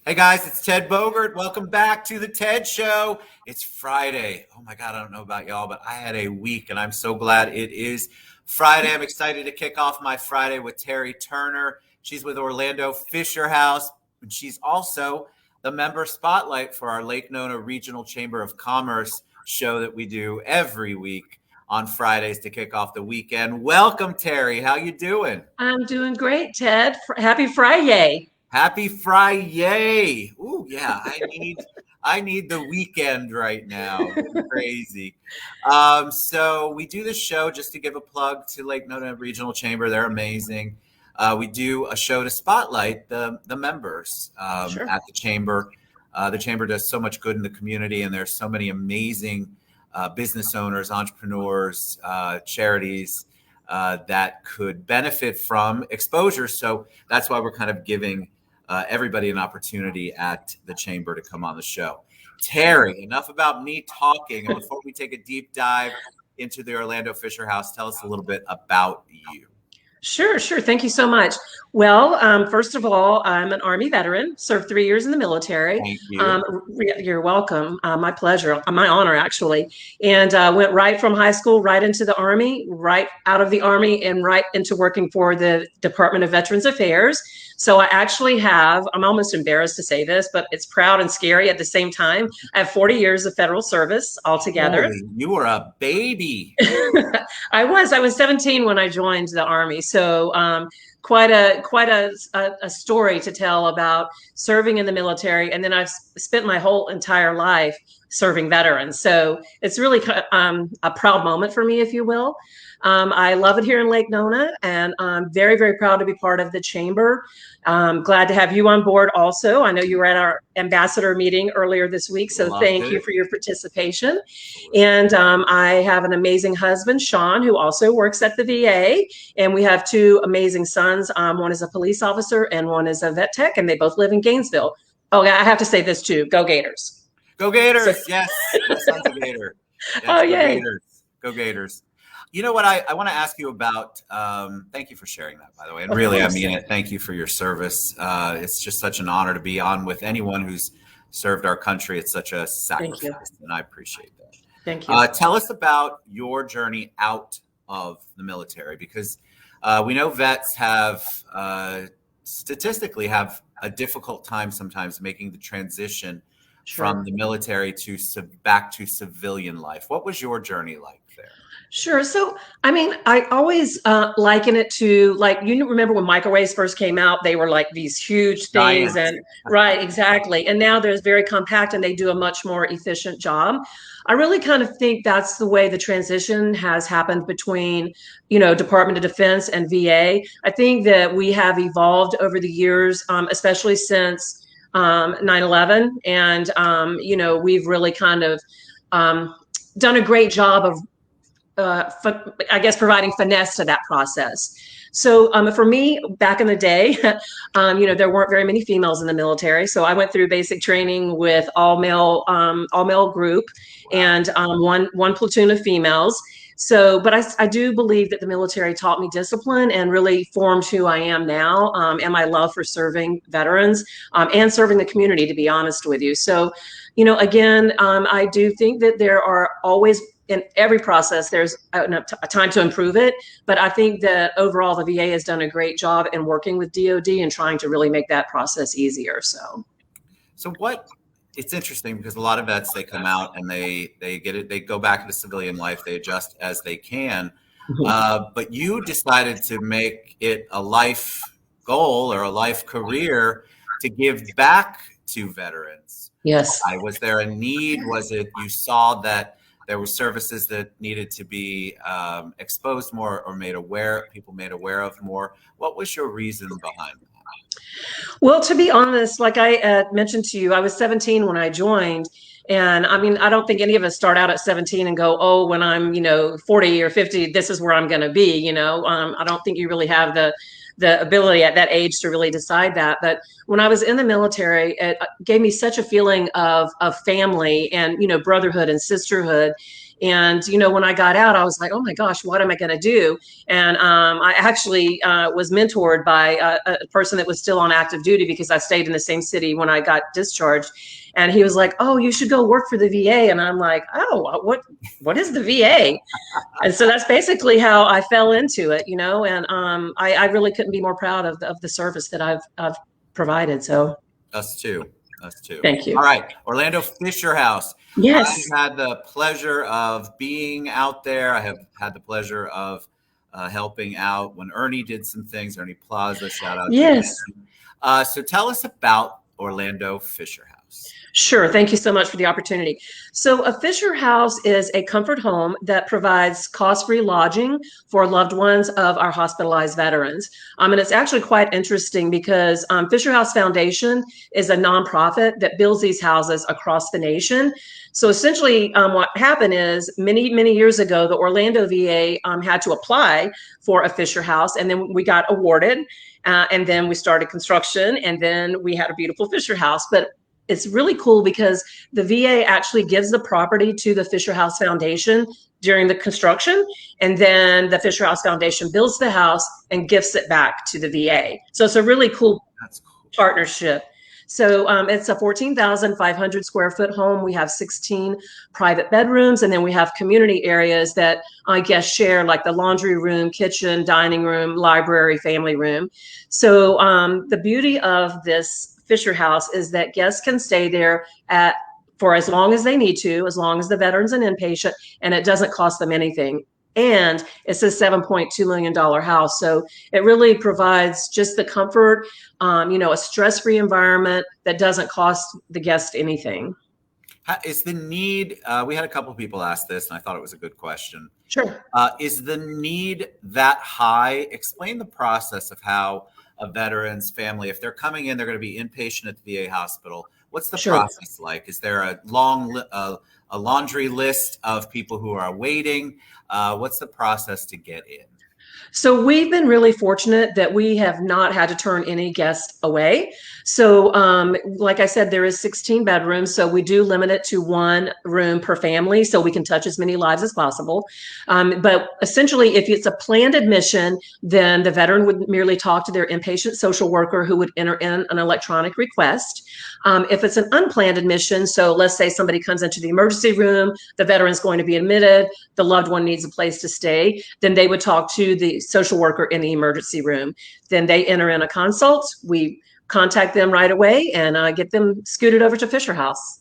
Hey guys, it's Ted Bogert. Welcome back to the Ted Show. It's Friday. Oh my God, I don't know about y'all, but I had a week and I'm so glad it is Friday. I'm excited to kick off my Friday with Terry Turner. She's with Orlando Fisher House, and she's also the member spotlight for our Lake Nona Regional Chamber of Commerce show that we do every week on Fridays to kick off the weekend. Welcome, Terry. How you doing? I'm doing great, Ted. Happy Friday. Happy Friday. Ooh, yeah, I need the weekend right now. Crazy. So we do this show just to give a plug to Lake Nona Regional Chamber. They're amazing. We do a show to spotlight the members Sure. at the chamber. The chamber does so much good in the community, and there's so many amazing business owners, entrepreneurs, charities that could benefit from exposure. So that's why we're kind of giving everybody an opportunity at the chamber to come on the show. Terry, enough about me talking. And before we take a deep dive into the Orlando Fisher House, tell us a little bit about you. Sure. Thank you so much. Well, first of all, I'm an Army veteran, served 3 years in the military. Thank you. You're welcome. My pleasure, my honor, actually. And went right from high school, right into the Army, right out of the Army, and right into working for the Department of Veterans Affairs. So I actually have, I'm almost embarrassed to say this, but it's proud and scary at the same time. I have 40 years of federal service altogether. Holy, you were a baby. I was 17 when I joined the Army. So quite a story to tell about serving in the military. And then I've spent my whole entire life serving veterans. So it's really a proud moment for me, if you will. I love it here in Lake Nona, and I'm very, very proud to be part of the chamber. Glad to have you on board also. I know you were at our ambassador meeting earlier this week, so Loved thank you it. for your participation. And I have an amazing husband, Sean, who also works at the VA, and we have two amazing sons. One is a police officer and one is a vet tech, and they both live in Gainesville. Oh, yeah, I have to say this too. Go Gators. Go So, Gators. Yes. My son's a Gator. oh, Yes, go yay. Gators. Go Gators. You know what I want to ask you about? Thank you for sharing that, by the way. And Of really, I course. mean it. Thank you for your service. It's just such an honor to be on with anyone who's served our country. It's such a Thank you. sacrifice, and I appreciate that. Thank you. Tell us about your journey out of the military, because we know vets have statistically have a difficult time sometimes making the transition from Sure. the military to back to civilian life. What was your journey like there? Sure. So, I mean, I always liken it to, like, you remember when microwaves first came out, they were like these huge things. Giants. And right, exactly. And now they're very compact and they do a much more efficient job. I really kind of think that's the way the transition has happened between, Department of Defense and VA. I think that we have evolved over the years, especially since 9/11. And, we've really kind of done a great job of I guess, providing finesse to that process. So for me, back in the day, there weren't very many females in the military. So I went through basic training with all male group, Wow. and one platoon of females. So, but I do believe that the military taught me discipline and really formed who I am now, and my love for serving veterans and serving the community, to be honest with you. So, again, I do think that there are always, in every process, there's a time to improve it. But I think that overall, the VA has done a great job in working with DoD and trying to really make that process easier. So, So what? It's interesting because a lot of vets, they come out and they get it. They go back into civilian life. They adjust as they can. But you decided to make it a life goal or a life career to give back to veterans. yes. Why? Was there a need? Was it you saw that there were services that needed to be exposed more or people made aware of more? What was your reason behind that? Well, to be honest, like I mentioned to you, I was 17 when I joined. And I mean, I don't think any of us start out at 17 and go, oh, when I'm, 40 or 50, this is where I'm going to be. I don't think you really have the ability at that age to really decide that. But when I was in the military, it gave me such a feeling of family and, brotherhood and sisterhood. And, when I got out, I was like, oh my gosh, what am I going to do? And I actually was mentored by a person that was still on active duty because I stayed in the same city when I got discharged. And he was like, oh, you should go work for the VA. And I'm like, oh, what is the VA? And so that's basically how I fell into it, and I really couldn't be more proud of the service that I've provided. So us too. Us too. Thank you. All right. Orlando Fisher House. Yes. I've had the pleasure of being out there. I have had the pleasure of helping out when Ernie did some things. Ernie Plaza, shout out. Yes. So tell us about Orlando Fisher House. Sure. Thank you so much for the opportunity. So a Fisher House is a comfort home that provides cost-free lodging for loved ones of our hospitalized veterans. And it's actually quite interesting because Fisher House Foundation is a nonprofit that builds these houses across the nation. So essentially what happened is many, many years ago, the Orlando VA had to apply for a Fisher House, and then we got awarded, and then we started construction, and then we had a beautiful Fisher House. But it's really cool because the VA actually gives the property to the Fisher House Foundation during the construction, and then the Fisher House Foundation builds the house and gifts it back to the VA. So it's a really cool partnership. So it's a 14,500 square foot home. We have 16 private bedrooms, and then we have community areas that I guess share, like the laundry room, kitchen, dining room, library, family room. So the beauty of this Fisher House is that guests can stay there for as long as they need to, as long as the veteran's an inpatient, and it doesn't cost them anything. And it's a $7.2 million house. So it really provides just the comfort, a stress-free environment that doesn't cost the guest anything. Is the need, we had a couple of people ask this, and I thought it was a good question. Sure. Is the need that high? Explain the process of how a veteran's family, if they're coming in, they're going to be inpatient at the VA hospital. What's the process like? Is there a long a laundry list of people who are waiting? What's the process to get in? So we've been really fortunate that we have not had to turn any guests away. So like I said, there is 16 bedrooms. So we do limit it to one room per family so we can touch as many lives as possible. But essentially, if it's a planned admission, then the veteran would merely talk to their inpatient social worker who would enter in an electronic request. If it's an unplanned admission, so let's say somebody comes into the emergency room, the veteran's going to be admitted, the loved one needs a place to stay, then they would talk to the social worker in the emergency room. Then they enter in a consult. We contact them right away and get them scooted over to Fisher House.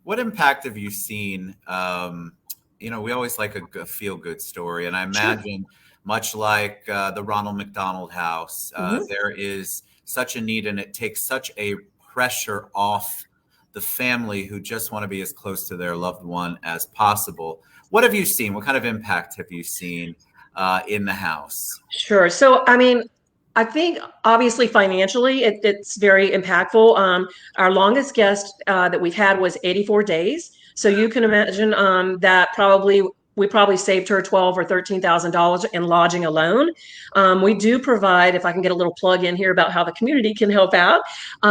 What impact have you seen? We always like a feel-good story, and I imagine much like the Ronald McDonald House, there is such a need, and it takes such a pressure off the family who just want to be as close to their loved one as possible. What have you seen? What kind of impact have you seen in the house? Sure. So, I think obviously financially it's very impactful. Our longest guest that we've had was 84 days. So you can imagine that we probably saved her $12,000 or $13,000 in lodging alone. We do provide, if I can get a little plug in here about how the community can help out,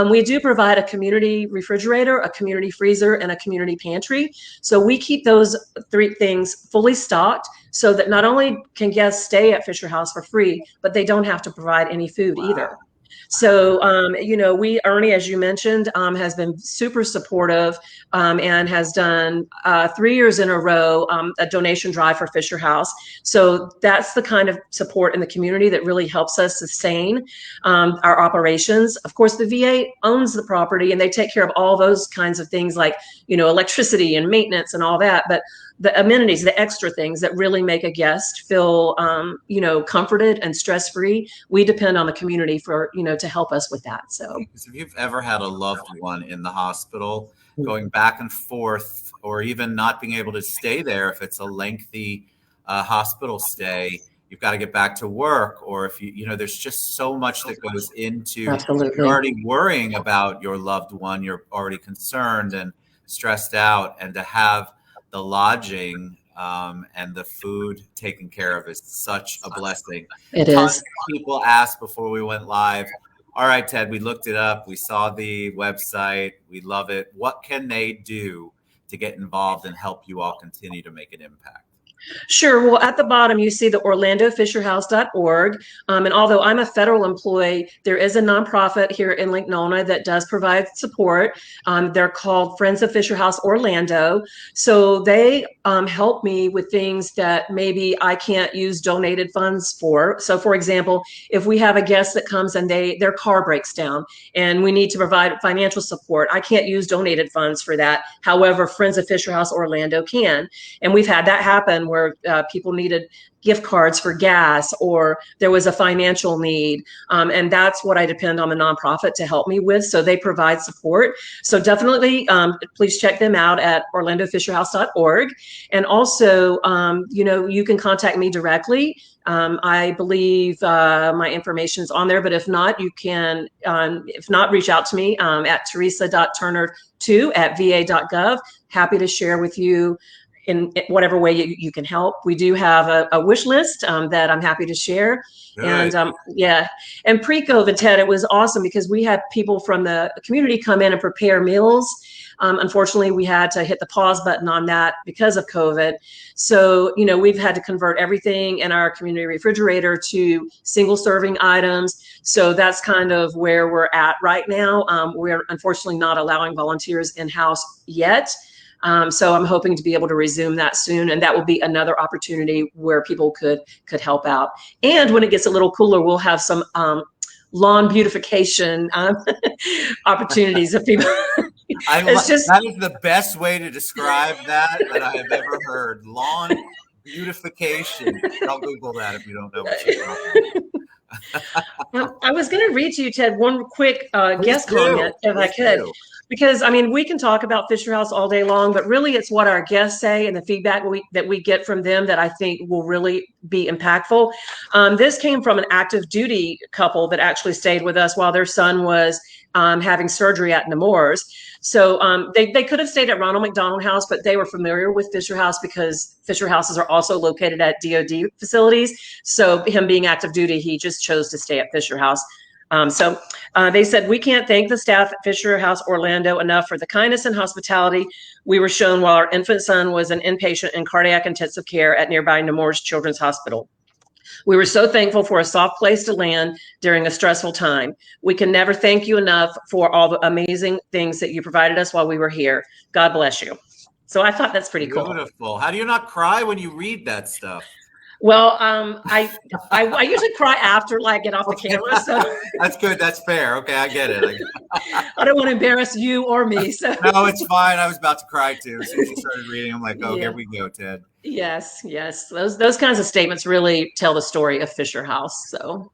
we do provide a community refrigerator, a community freezer, and a community pantry. So we keep those three things fully stocked so that not only can guests stay at Fisher House for free, but they don't have to provide any food either. So, Ernie, as you mentioned, has been super supportive and has done 3 years in a row a donation drive for Fisher House. So that's the kind of support in the community that really helps us sustain our operations. Of course, the VA owns the property and they take care of all those kinds of things like, electricity and maintenance and all that. But the amenities, the extra things that really make a guest feel, comforted and stress-free, we depend on the community for, to help us with that. So if you've ever had a loved one in the hospital going back and forth, or even not being able to stay there, if it's a lengthy hospital stay, you've got to get back to work, or if there's just so much that goes into You're already worrying about your loved one. You're already concerned and stressed out, and to have the lodging and the food taken care of is such a blessing. It is. People asked before we went live, all right, Ted, we looked it up. We saw the website. We love it. What can they do to get involved and help you all continue to make an impact? Sure. Well, at the bottom, you see the orlandofisherhouse.org. And although I'm a federal employee, there is a nonprofit here in Lake Nona that does provide support. They're called Friends of Fisher House Orlando. So they help me with things that maybe I can't use donated funds for. So, for example, if we have a guest that comes and their car breaks down and we need to provide financial support, I can't use donated funds for that. However, Friends of Fisher House Orlando can. And we've had that happen where people needed gift cards for gas, or there was a financial need. And that's what I depend on the nonprofit to help me with. So they provide support. So definitely, please check them out at orlandofisherhouse.org. And also, you can contact me directly. I believe my information is on there, but if not, you can, reach out to me at teresa.turner2@va.gov. Happy to share with you in whatever way you can help. We do have a wish list that I'm happy to share. Good. And pre-COVID, Ted, it was awesome because we had people from the community come in and prepare meals. Unfortunately, we had to hit the pause button on that because of COVID. So, we've had to convert everything in our community refrigerator to single serving items. So that's kind of where we're at right now. We're unfortunately not allowing volunteers in-house yet. So I'm hoping to be able to resume that soon, and that will be another opportunity where people could help out. And when it gets a little cooler, we'll have some lawn beautification opportunities if people. That is the best way to describe that I have ever heard. Lawn beautification. I'll Google that if you don't know what you're talking. I was going to read to you, Ted, one quick guest comment, if I could. Because, we can talk about Fisher House all day long, but really it's what our guests say and the feedback that we get from them that I think will really be impactful. This came from an active duty couple that actually stayed with us while their son was having surgery at Nemours. So they could have stayed at Ronald McDonald House, but they were familiar with Fisher House because Fisher Houses are also located at DOD facilities. So him being active duty, he just chose to stay at Fisher House. So they said, we can't thank the staff at Fisher House Orlando enough for the kindness and hospitality we were shown while our infant son was an inpatient in cardiac intensive care at nearby Nemours Children's Hospital. We were so thankful for a soft place to land during a stressful time. We can never thank you enough for all the amazing things that you provided us while we were here. God bless you. So I thought that's pretty cool. Beautiful. How do you not cry when you read that stuff? Well, I usually cry after I get off the camera. So that's good. That's fair. Okay, I get it. I don't want to embarrass you or me. So no, it's fine. I was about to cry too. As soon as you started reading, I'm like, oh, Here we go, Ted. Yes. Those kinds of statements really tell the story of Fisher House. So,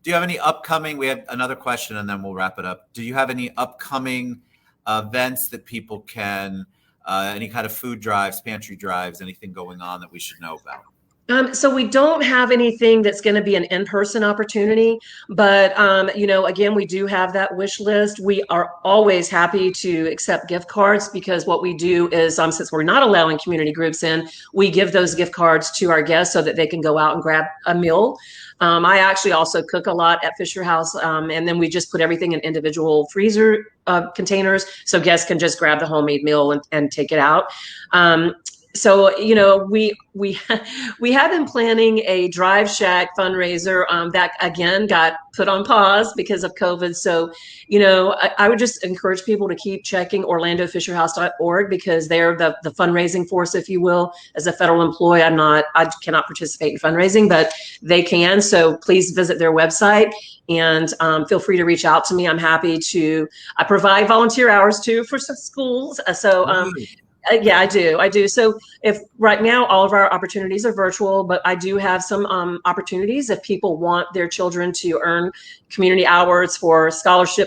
do you have any upcoming? We have another question, and then we'll wrap it up. Do you have any upcoming events that people can? Any kind of food drives, pantry drives, anything going on that we should know about? So we don't have anything that's going to be an in-person opportunity, but again, we do have that wish list. We are always happy to accept gift cards because what we do is, since we're not allowing community groups in, we give those gift cards to our guests so that they can go out and grab a meal. I actually also cook a lot at Fisher House, and then we just put everything in individual freezer containers so guests can just grab the homemade meal and take it out. So, we have been planning a Drive Shack fundraiser that again got put on pause because of COVID. So, I would just encourage people to keep checking orlandofisherhouse.org because they're the fundraising force, if you will. As a federal employee, I cannot participate in fundraising, but they can. So please visit their website and feel free to reach out to me. I'm happy to. I provide volunteer hours too for some schools. Yeah, I do. So if right now all of our opportunities are virtual, but I do have some opportunities if people want their children to earn community hours for scholarship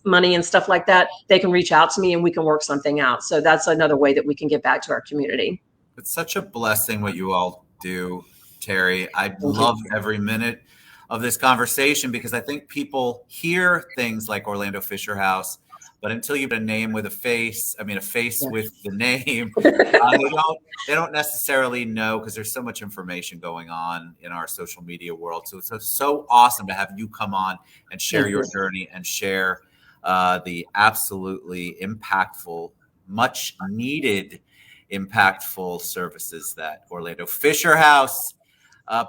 money and stuff like that, they can reach out to me and we can work something out. So that's another way that we can give back to our community. It's such a blessing what you all do, TerrI. I love every minute of this conversation because I think people hear things like Orlando Fisher House, but until you put a name with a face, with the name, they don't necessarily know because there's so much information going on in our social media world. So it's so awesome to have you come on and share your journey and share the absolutely impactful much needed, impactful services that Orlando Fisher House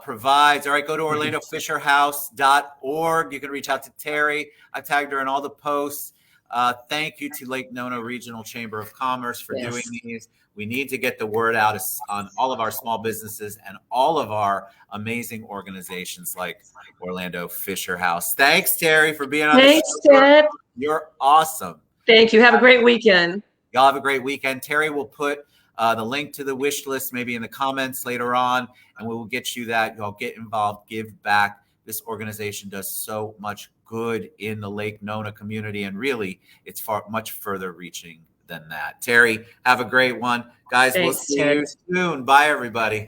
provides. All right, go to orlandofisherhouse.org. You can reach out to TerrI. I tagged her in all the posts. Thank you to Lake Nona Regional Chamber of Commerce for doing these. We need to get the word out on all of our small businesses and all of our amazing organizations like Orlando Fisher House. Thanks, TerrI, for being on the show. Ted. You're awesome. Thank you. Have a great weekend. Y'all have a great weekend. TerrI will put the link to the wish list maybe in the comments later on, and we will get you that. Y'all get involved, give back. This organization does so much good in the Lake Nona community, and really it's much further reaching than that. TerrI, have a great one. Guys, we'll see you soon. Bye, everybody.